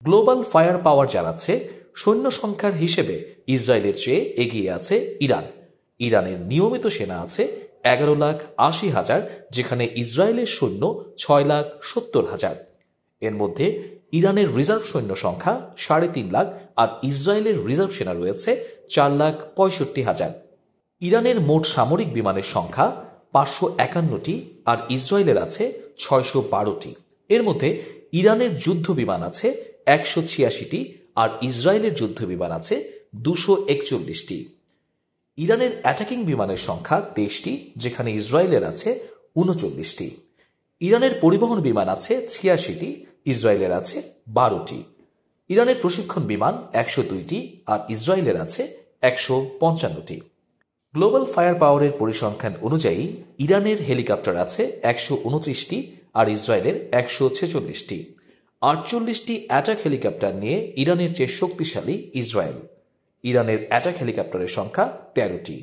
Global fire পাওয়ার জানাচ্ছে সৈন্য সংখ্যার হিসেবে ইসরায়েলের চেয়ে এগিয়ে আছে ইরান। ইরানের নিয়মিত সেনা আছে 11,80,000, যেখানে ইসরায়েলের সৈন্য 6,70,000। এর মধ্যে ইরানের রিজার্ভ সৈন্য সংখ্যা 3.5 লাখ আর ইসরায়েলের রিজার্ভ সেনা রয়েছে 4,65,000। ইরানের মোট সামরিক বিমানের সংখ্যা 551টি আর ইসরায়েলের আছে 612টি। এর মধ্যে ইরানের যুদ্ধ বিমান আছে 186টি আর ইসরায়েলের যুদ্ধ বিমান আছে 241টি। ইরানের অ্যাটাকিং বিমানের সংখ্যা 23টি, যেখানে ইসরায়েলের আছে 39টি। ইরানের পরিবহন বিমান আছে 86টি, ইসরায়েলের আছে 12টি। ইরানের প্রশিক্ষণ বিমান 102টি আর ইসরায়েলের আছে 155টি। গ্লোবাল ফায়ার পাওয়ারের পরিসংখ্যান অনুযায়ী ইরানের হেলিকপ্টার আছে 129টি আর ইসরায়েলের 146টি। 48টি অ্যাটাক হেলিকপ্টার নিয়ে ইরানের চেয়ে শক্তিশালী ইসরায়েল। ইরানের অ্যাটাক হেলিকপ্টারের সংখ্যা 13টি।